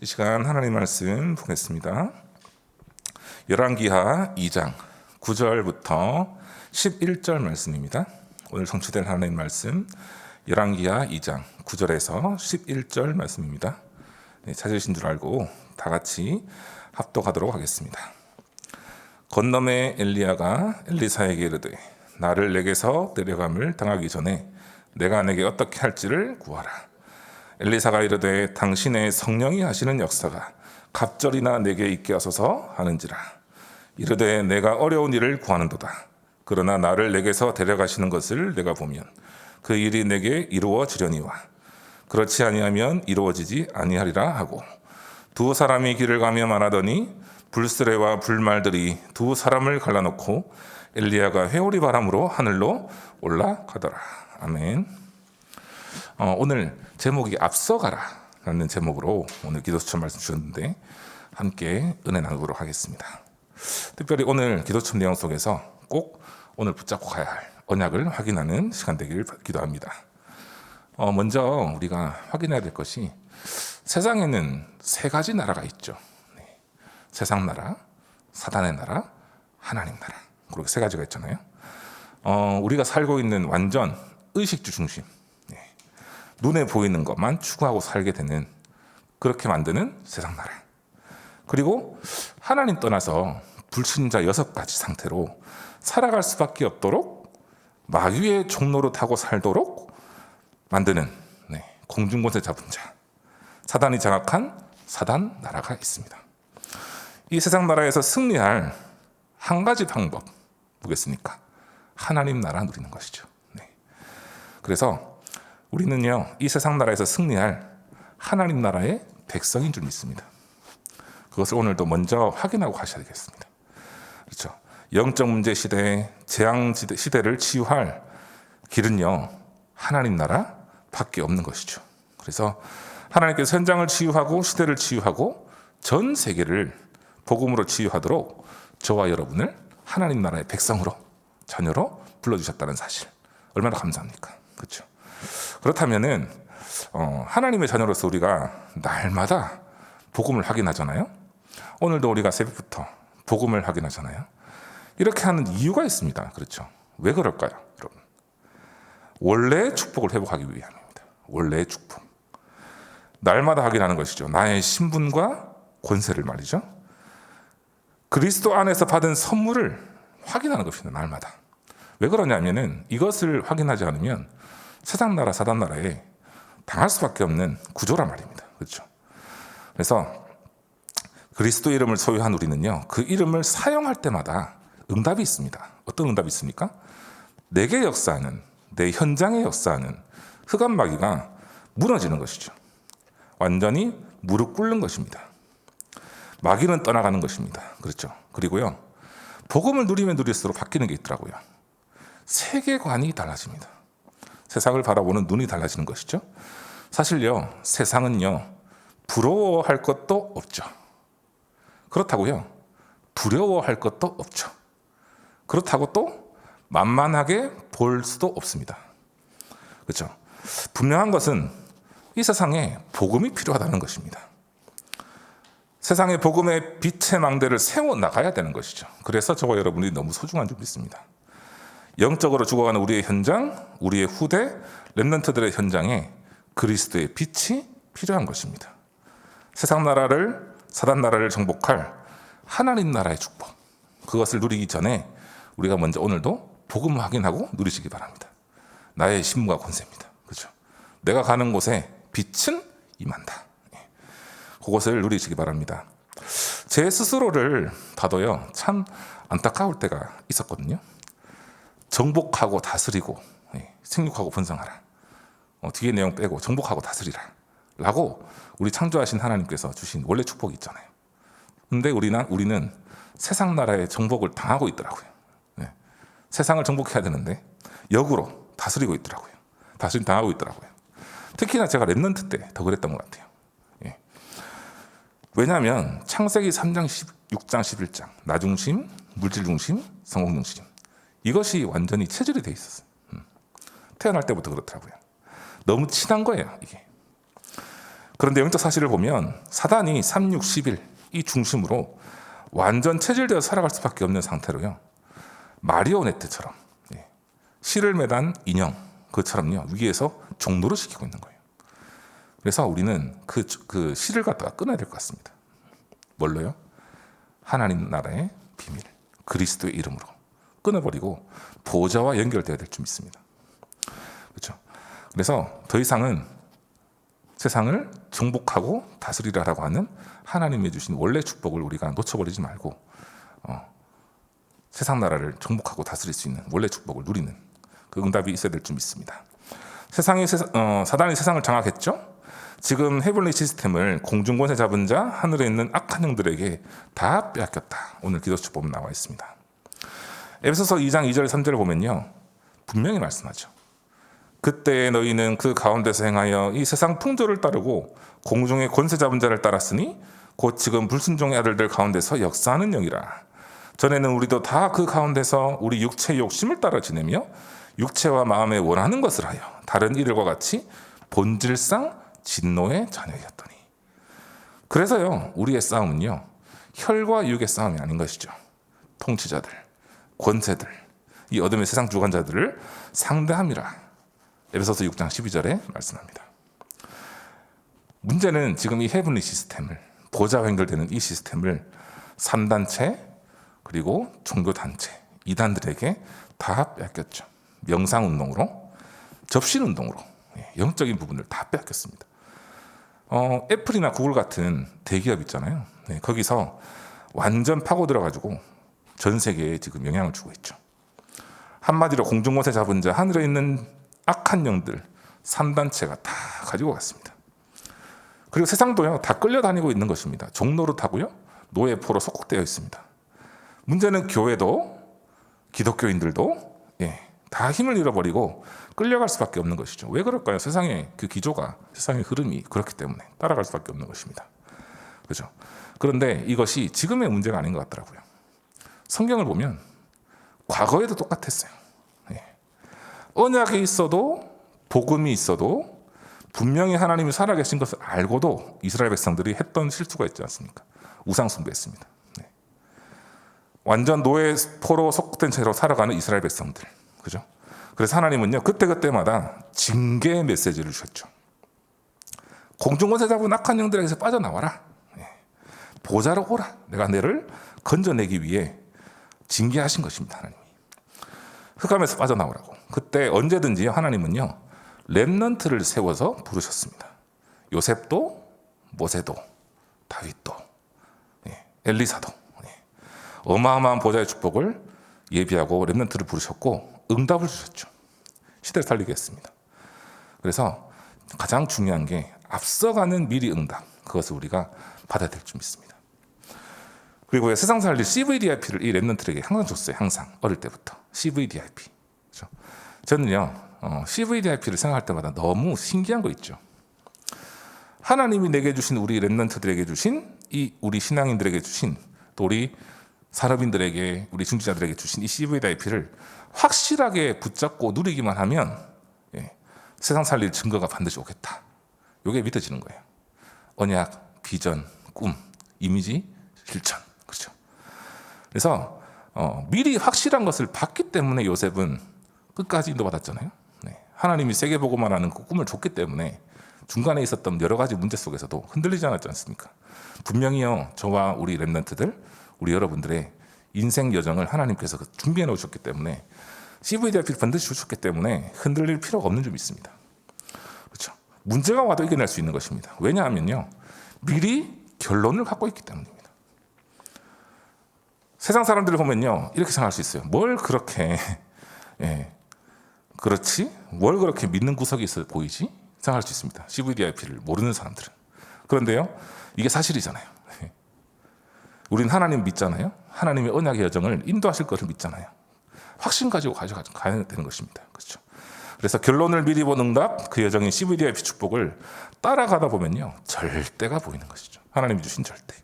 이 시간 하나님 말씀 보겠습니다. 열왕기하 2장 9절부터 11절 말씀입니다. 오늘 성취될 하나님 말씀 열왕기하 2장 9절에서 11절 말씀입니다. 찾으신 줄 알고 다 같이 합독하도록 하겠습니다. 건너매 엘리야가 엘리사에게 이르되 나를 내게서 데려감을 당하기 전에 내가 내게 어떻게 할지를 구하라. 엘리사가 이르되 당신의 성령이 하시는 역사가 갑절이나 내게 있게 하소서 하는지라. 이르되 내가 어려운 일을 구하는도다. 그러나 나를 내게서 데려가시는 것을 내가 보면 그 일이 내게 이루어지려니와 그렇지 아니하면 이루어지지 아니하리라 하고 두 사람이 길을 가며 말하더니 불스레와 불말들이 두 사람을 갈라놓고 엘리야가 회오리 바람으로 하늘로 올라가더라. 아멘. 오늘 제목이 앞서가라 라는 제목으로 오늘 기도 추천 말씀 주셨는데 함께 은혜 나누도록 하겠습니다. 특별히 오늘 기도 추천 내용 속에서 꼭 오늘 붙잡고 가야 할 언약을 확인하는 시간 되기를 기도합니다. 먼저 우리가 확인해야 될 것이 세상에는 세 가지 나라가 있죠. 세상 나라, 사단의 나라, 하나님 나라, 그렇게 세 가지가 있잖아요. 우리가 살고 있는 완전 의식주 중심, 눈에 보이는 것만 추구하고 살게 되는, 그렇게 만드는 세상 나라. 그리고 하나님 떠나서 불신자 6가지 상태로 살아갈 수밖에 없도록 마귀의 종로를 타고 살도록 만드는 공중권세 잡은 자, 사단이 장악한 사단 나라가 있습니다. 이 세상 나라에서 승리할 한 가지 방법 뭐겠습니까? 하나님 나라 누리는 것이죠. 그래서 우리는요, 이 세상 나라에서 승리할 하나님 나라의 백성인 줄 믿습니다. 그것을 오늘도 먼저 확인하고 가셔야 되겠습니다. 그렇죠? 영적 문제 시대, 재앙 시대를 치유할 길은요, 하나님 나라밖에 없는 것이죠. 그래서 하나님께서 현장을 치유하고 시대를 치유하고 전 세계를 복음으로 치유하도록 저와 여러분을 하나님 나라의 백성으로, 자녀로 불러주셨다는 사실, 얼마나 감사합니까? 그렇죠? 그렇다면은 하나님의 자녀로서 우리가 날마다 복음을 확인하잖아요. 오늘도 우리가 새벽부터 복음을 확인하잖아요. 이렇게 하는 이유가 있습니다. 그렇죠? 왜 그럴까요, 여러분? 원래의 축복을 회복하기 위함입니다. 원래의 축복. 날마다 확인하는 것이죠. 나의 신분과 권세를 말이죠. 그리스도 안에서 받은 선물을 확인하는 것입니다. 날마다. 왜 그러냐면은 이것을 확인하지 않으면 세상 나라, 사단 나라에 당할 수밖에 없는 구조란 말입니다. 그렇죠? 그래서 그리스도 이름을 소유한 우리는요, 그 이름을 사용할 때마다 응답이 있습니다. 어떤 응답이 있습니까? 내게 역사하는, 내 현장에 역사하는 흑암 마귀가 무너지는 것이죠. 완전히 무릎 꿇는 것입니다. 마귀는 떠나가는 것입니다. 그렇죠? 그리고요, 복음을 누리면 누릴수록 바뀌는 게 있더라고요. 세계관이 달라집니다. 세상을 바라보는 눈이 달라지는 것이죠. 사실요, 세상은요, 부러워할 것도 없죠. 그렇다고요, 두려워할 것도 없죠. 그렇다고 또 만만하게 볼 수도 없습니다. 그렇죠? 분명한 것은 이 세상에 복음이 필요하다는 것입니다. 세상에 복음의 빛의 망대를 세워 나가야 되는 것이죠. 그래서 저와 여러분이 너무 소중한 줄 믿습니다. 영적으로 죽어가는 우리의 현장, 우리의 후대, 렘넌트들의 현장에 그리스도의 빛이 필요한 것입니다. 세상 나라를, 사단 나라를 정복할 하나님 나라의 축복, 그것을 누리기 전에 우리가 먼저 오늘도 복음 확인하고 누리시기 바랍니다. 나의 신분과 권세입니다. 그렇죠? 내가 가는 곳에 빛은 임한다. 그것을 누리시기 바랍니다. 제 스스로를 봐도요, 참 안타까울 때가 있었거든요. 정복하고 다스리고 생육하고 번성하라. 뒤에 내용 빼고 정복하고 다스리라 라고 우리 창조하신 하나님께서 주신 원래 축복이 있잖아요. 근데 우리는 세상 나라의 정복을 당하고 있더라고요. 세상을 정복해야 되는데 역으로 다스리고 있더라고요. 다스림 당하고 있더라고요. 특히나 제가 렘넌트 때 더 그랬던 것 같아요. 왜냐하면 창세기 3장, 6장, 11장 나 중심, 물질 중심, 성공 중심, 이것이 완전히 체질이 돼 있었어요. 태어날 때부터 그렇더라고요. 너무 친한 거예요, 이게. 그런데 영적 사실을 보면 사단이 3, 6, 11 이 중심으로 완전 체질되어 살아갈 수밖에 없는 상태로요. 마리오네트처럼 실을 매단 인형 그처럼요 위에서 종노를 시키고 있는 거예요. 그래서 우리는 그 실을 갖다가 끊어야 될 것 같습니다. 뭘로요? 하나님 나라의 비밀, 그리스도의 이름으로 끊어버리고 보좌와 연결되어야 될 줄 믿습니다. 그렇죠? 그래서 더 이상은 세상을 정복하고 다스리라라고 하는 하나님이 주신 원래 축복을 우리가 놓쳐버리지 말고 세상 나라를 정복하고 다스릴 수 있는 원래 축복을 누리는 그 응답이 있어야 될 줄 믿습니다. 사단이 세상을 장악했죠. 지금 헤블리 시스템을 공중권세 잡은 자, 하늘에 있는 악한 영들에게 다 빼앗겼다. 오늘 기도수 보면 나와 있습니다. 에베소서 2장 2절 3절을 보면요 분명히 말씀하죠. 그때 너희는 그 가운데서 행하여 이 세상 풍조를 따르고 공중의 권세 잡은 자를 따랐으니 곧 지금 불순종의 아들들 가운데서 역사하는 영이라. 전에는 우리도 다 그 가운데서 우리 육체의 욕심을 따라 지내며 육체와 마음에 원하는 것을 하여 다른 이들과 같이 본질상 진노의 자녀였더니. 그래서요 우리의 싸움은요 혈과 육의 싸움이 아닌 것이죠. 통치자들, 권세들, 이 어둠의 세상 주관자들을 상대함이라. 에베소서 6장 12절에 말씀합니다. 문제는 지금 이 헤븐리 시스템을, 보좌와 연결되는 이 시스템을 3단체 그리고 종교단체, 이단들에게 다 뺏겼죠. 명상운동으로, 접신운동으로 영적인 부분을 다 뺏겼습니다. 애플이나 구글 같은 대기업 있잖아요. 거기서 완전 파고들어가지고 전 세계에 지금 영향을 주고 있죠. 한마디로 공중권세 잡은 자, 하늘에 있는 악한 영들 3단체가 다 가지고 갔습니다. 그리고 세상도요 다 끌려다니고 있는 것입니다. 종노릇하고요 노예포로 속국되어 있습니다. 문제는 교회도 기독교인들도 다 힘을 잃어버리고 끌려갈 수밖에 없는 것이죠. 왜 그럴까요? 세상의 그 기조가, 세상의 흐름이 그렇기 때문에 따라갈 수밖에 없는 것입니다. 그렇죠? 그런데 이것이 지금의 문제가 아닌 것 같더라고요. 성경을 보면 과거에도 똑같았어요. 언약이 있어도 복음이 있어도 분명히 하나님이 살아계신 것을 알고도 이스라엘 백성들이 했던 실수가 있지 않습니까? 우상 숭배했습니다. 완전 노예포로 속된 채로 살아가는 이스라엘 백성들, 그죠? 그래서 하나님은요 그때마다 징계의 메시지를 주셨죠. 공중권세 잡은 악한 영들에게서 빠져나와라. 보좌로 오라. 내가 너를 건져내기 위해 징계하신 것입니다. 하나님이 흑암에서 빠져나오라고. 그때 언제든지 하나님은요 렘넌트를 세워서 부르셨습니다. 요셉도, 모세도, 다윗도, 엘리사도 어마어마한 보좌의 축복을 예비하고 렘넌트를 부르셨고 응답을 주셨죠. 시대를 살리게 했습니다. 그래서 가장 중요한 게 앞서가는 미리 응답, 그것을 우리가 받아야 될 줄 믿습니다. 그리고 세상 살릴 CVDIP를 이 렘넌트에게 항상 줬어요. 항상 어릴 때부터 CVDIP. 그렇죠? 저는요 CVDIP를 생각할 때마다 너무 신기한 거 있죠. 하나님이 내게 주신 우리 렘넌트들에게 주신 이 우리 신앙인들에게 주신 또 우리 산업인들에게 우리 중지자들에게 주신 이 CVDIP를 확실하게 붙잡고 누리기만 하면 세상 살릴 증거가 반드시 오겠다. 이게 믿어지는 거예요. 언약, 비전, 꿈, 이미지, 실천. 그렇죠. 그래서 미리 확실한 것을 봤기 때문에 요셉은 끝까지 인도받았잖아요. 하나님이 세계보고만 하는 그 꿈을 줬기 때문에 중간에 있었던 여러 가지 문제 속에서도 흔들리지 않았지 않습니까? 분명히요 저와 우리 렘넌트들, 우리 여러분들의 인생 여정을 하나님께서 준비해 놓으셨기 때문에 CVDIP를 반드시 주셨기 때문에 흔들릴 필요가 없는 줄 믿습니다. 그렇죠? 문제가 와도 이겨낼 수 있는 것입니다. 왜냐하면요 미리 결론을 갖고 있기 때문입니다. 세상 사람들을 보면요 이렇게 생각할 수 있어요. 뭘 그렇게 그렇지? 뭘 그렇게 믿는 구석이 있어 보이지? 생각할 수 있습니다. CVDIP를 모르는 사람들은. 그런데요 이게 사실이잖아요. 우리는 하나님 믿잖아요. 하나님의 언약의 여정을 인도하실 것을 믿잖아요. 확신 가지고 가야 되는 것입니다. 그렇죠? 그래서 결론을 미리 본 응답, 그 여정인 CVDIP 축복을 따라가다 보면요 절대가 보이는 것이죠. 하나님이 주신 절대.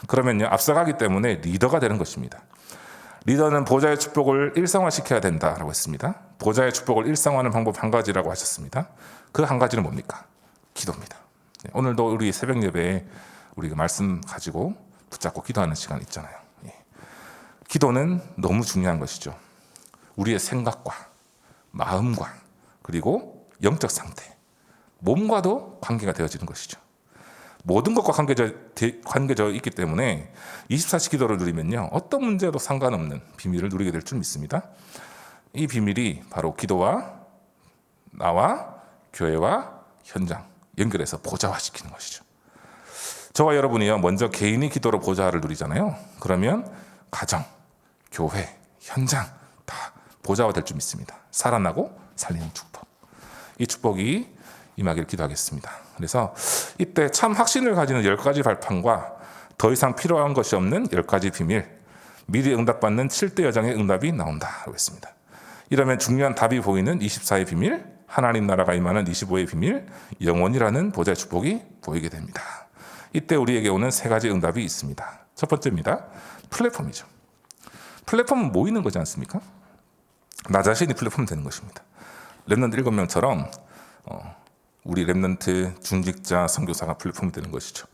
그러면요 앞서가기 때문에 리더가 되는 것입니다. 리더는 보좌의 축복을 일상화시켜야 된다라고 했습니다. 보좌의 축복을 일상화하는 방법 한 가지라고 하셨습니다. 그 한 가지는 뭡니까? 기도입니다. 오늘도 우리 새벽 예배에 우리가 말씀 가지고 붙잡고 기도하는 시간 있잖아요. 기도는 너무 중요한 것이죠. 우리의 생각과 마음과 그리고 영적 상태, 몸과도 관계가 되어지는 것이죠. 모든 것과 관계져 있기 때문에 24시 기도를 누리면요, 어떤 문제도 상관없는 비밀을 누리게 될 줄 믿습니다. 이 비밀이 바로 기도와 나와 교회와 현장 연결해서 보좌화시키는 것이죠. 저와 여러분이요, 먼저 개인이 기도로 보좌를 누리잖아요. 그러면 가정, 교회, 현장 다 보좌화 될 줄 믿습니다. 살아나고 살리는 축복. 이 축복이 임하기를 기도하겠습니다. 그래서 이때 참 확신을 가지는 10가지 발판과 더 이상 필요한 것이 없는 10가지 비밀, 미리 응답받는 7대 여정의 응답이 나온다고 했습니다. 이러면 중요한 답이 보이는 24의 비밀, 하나님 나라가 임하는 25의 비밀, 영원이라는 보좌의 축복이 보이게 됩니다. 이때 우리에게 오는 3가지 응답이 있습니다. 첫 번째입니다. 플랫폼이죠. 플랫폼은 모이는 거지 않습니까? 나 자신이 플랫폼 되는 것입니다. 렘넌트 7명처럼 우리 렘넌트 중직자 선교사가 플랫폼이 되는 것이죠.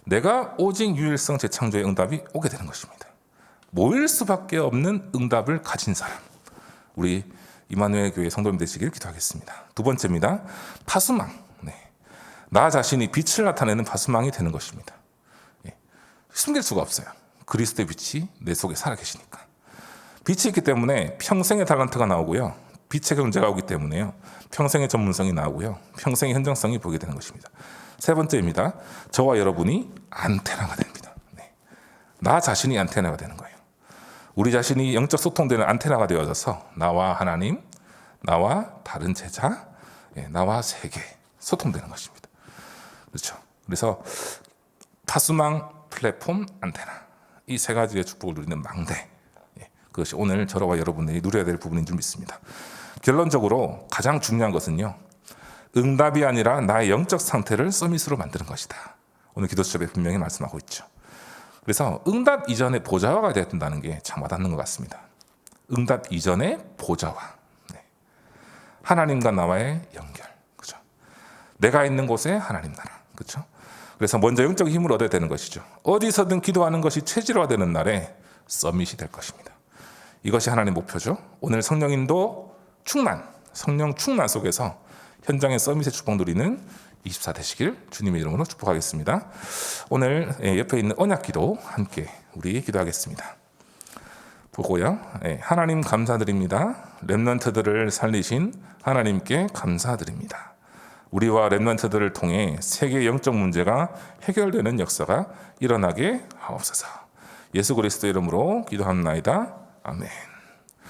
내가 오직 유일성 재창조의 응답이 오게 되는 것입니다. 모일 수밖에 없는 응답을 가진 사람, 우리 이마누엘 교회 성도님 되시길 기도하겠습니다. 두 번째입니다. 파수망. 나 자신이 빛을 나타내는 파수망이 되는 것입니다. 숨길 수가 없어요. 그리스도의 빛이 내 속에 살아계시니까. 빛이 있기 때문에 평생의 탤런트가 나오고요, 빛의 경제가 오기 때문에요, 평생의 전문성이 나오고요, 평생의 현장성이 보이게 되는 것입니다. 세 번째입니다. 저와 여러분이 안테나가 됩니다. 나 자신이 안테나가 되는 거예요. 우리 자신이 영적 소통되는 안테나가 되어져서 나와 하나님, 나와 다른 제자, 나와 세계 소통되는 것입니다. 그렇죠. 그래서 파수망, 플랫폼, 안테나, 이 3가지의 축복을 누리는 망대, 그것이 오늘 저와 여러분들이 누려야 될 부분인 줄 믿습니다. 결론적으로 가장 중요한 것은요, 응답이 아니라 나의 영적 상태를 서밋으로 만드는 것이다. 오늘 기도 수첩에 분명히 말씀하고 있죠. 그래서 응답 이전에 보좌화가 되어야 된다는 게 참 와닿는 것 같습니다. 응답 이전에 보좌화. 하나님과 나와의 연결. 그렇죠? 내가 있는 곳에 하나님 나라. 그렇죠? 그래서 먼저 영적 힘을 얻어야 되는 것이죠. 어디서든 기도하는 것이 체질화되는 날에 서밋이 될 것입니다. 이것이 하나님의 목표죠. 오늘 성령인도 충만, 성령 충만 속에서 현장의 서밋의 축복 누리는 24 되시길 주님의 이름으로 축복하겠습니다. 오늘 옆에 있는 언약기도 함께 우리 기도하겠습니다. 보고요. 하나님 감사드립니다. 렘넌트들을 살리신 하나님께 감사드립니다. 우리와 렘넌트들을 통해 세계 영적 문제가 해결되는 역사가 일어나게 하옵소서. 예수 그리스도 이름으로 기도합나이다. 아멘.